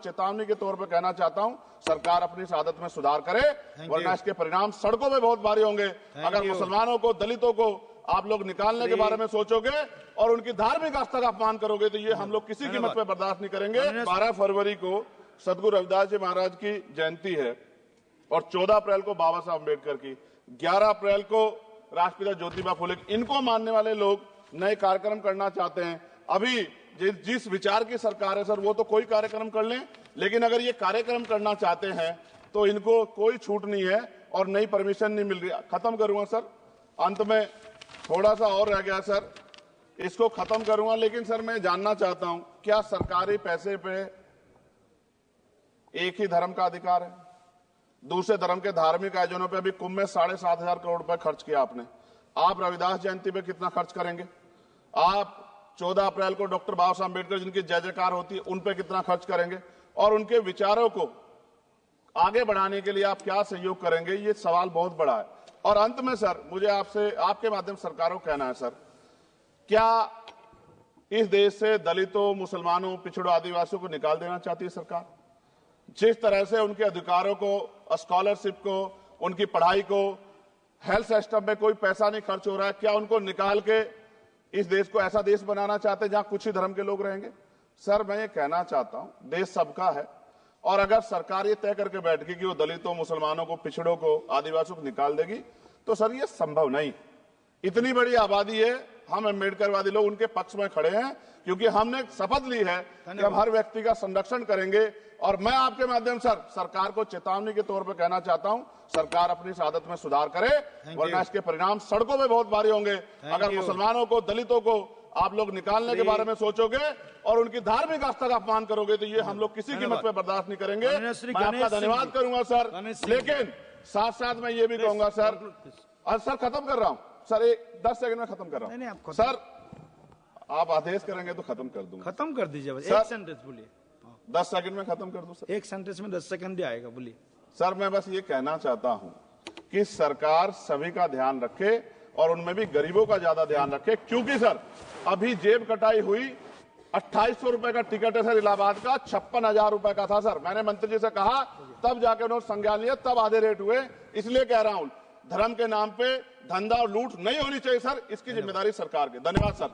चेतावनी के तौर पर कहना चाहता हूं, सरकार अपनी इस आदत में सुधार करे, वरना इसके परिणाम सड़कों में बहुत भारी होंगे। अगर मुसलमानों को, दलितों को आप लोग निकालने के बारे में सोचोगे और उनकी धार्मिक आस्था का अपमान करोगे तो ये हम लोग किसी कीमत पे बर्दाश्त नहीं करेंगे। 12 फरवरी को सदगुरु रविदास जी महाराज की जयंती है और 14 अप्रैल को बाबा साहब अम्बेडकर की, 11 अप्रैल को राष्ट्रपिता ज्योतिबा फुले। इनको मानने वाले लोग नए कार्यक्रम करना चाहते हैं। अभी जिस विचार की सरकार है सर, वो तो कोई कार्यक्रम कर लें, लेकिन अगर ये कार्यक्रम करना चाहते हैं तो इनको कोई छूट नहीं है और नई परमिशन नहीं मिल रही। खत्म करूंगा सर, अंत में थोड़ा सा और रह गया सर, इसको खत्म करूंगा। लेकिन सर मैं जानना चाहता हूं, क्या सरकारी पैसे पे एक ही धर्म का अधिकार है? दूसरे धर्म के धार्मिक आयोजनों पे अभी कुंभ में 7,500 करोड़ रुपए खर्च किया आपने। आप रविदास जयंती पे कितना खर्च करेंगे? आप 14 अप्रैल को डॉक्टर बाबा साहब अम्बेडकर जिनकी जय जयकार होती है उन पे कितना खर्च करेंगे? और उनके विचारों को आगे बढ़ाने के लिए आप क्या सहयोग करेंगे? ये सवाल बहुत बड़ा है। और अंत में सर, मुझे आपसे, आपके माध्यम से सरकारों को कहना है सर, क्या इस देश से दलितों, मुसलमानों, पिछड़ों, आदिवासियों को निकाल देना चाहती है सरकार? जिस तरह से उनके अधिकारों को, स्कॉलरशिप को, उनकी पढ़ाई को, हेल्थ सिस्टम में कोई पैसा नहीं खर्च हो रहा है, क्या उनको निकाल के इस देश को ऐसा देश बनाना चाहते हैं जहां कुछ ही धर्म के लोग रहेंगे? सर मैं ये कहना चाहता हूं, देश सबका है और अगर सरकार ये तय करके बैठ गई कि वो दलितों, मुसलमानों को, पिछड़ों को, आदिवासियों को निकाल देगी, तो सर ये संभव नहीं। इतनी बड़ी आबादी है, हम अम्बेडकरवादी लोग उनके पक्ष में खड़े हैं क्योंकि हमने शपथ ली है कि हम हर व्यक्ति का संरक्षण करेंगे। और मैं आपके माध्यम से सरकार को चेतावनी के तौर पर कहना चाहता हूं, सरकार अपनी इस आदत में सुधार करे, वरना इसके परिणाम सड़कों में बहुत भारी होंगे। अगर मुसलमानों को, दलितों को आप लोग निकालने के बारे में सोचोगे और उनकी धार्मिक आस्था का अपमान करोगे तो ये हम लोग किसी कीमत पे बर्दाश्त नहीं करेंगे। मैं आपका धन्यवाद करूंगा सर, लेकिन साथ साथ मैं ये भी कहूंगा सर, और सर खत्म कर रहा हूं सर, 10 सेकंड में खत्म कर रहा हूं सर, आप आदेश करेंगे तो खत्म कर दूंगा। खत्म कर दीजिए, एक सेंटेंस बोलिए। 10 सेकंड में खत्म कर दूं सर? एक सेंटेंस में 10 सेकंड ही आएगा, बोलिए। सर मैं बस ये कहना चाहता हूं कि सरकार सभी का ध्यान रखे और उनमें भी गरीबों का ज्यादा ध्यान रखे, क्योंकि सर अभी जेब कटाई हुई, 2800 रुपए का टिकट है सर इलाहाबाद का, 56,000 रुपए का था सर। मैंने मंत्री जी से कहा, तब जाके उन्होंने संज्ञान लिया, तब आधे रेट हुए। इसलिए कह रहा हूं, धर्म के नाम पे धंधा और लूट नहीं होनी चाहिए सर, इसकी जिम्मेदारी सरकार की। धन्यवाद सर।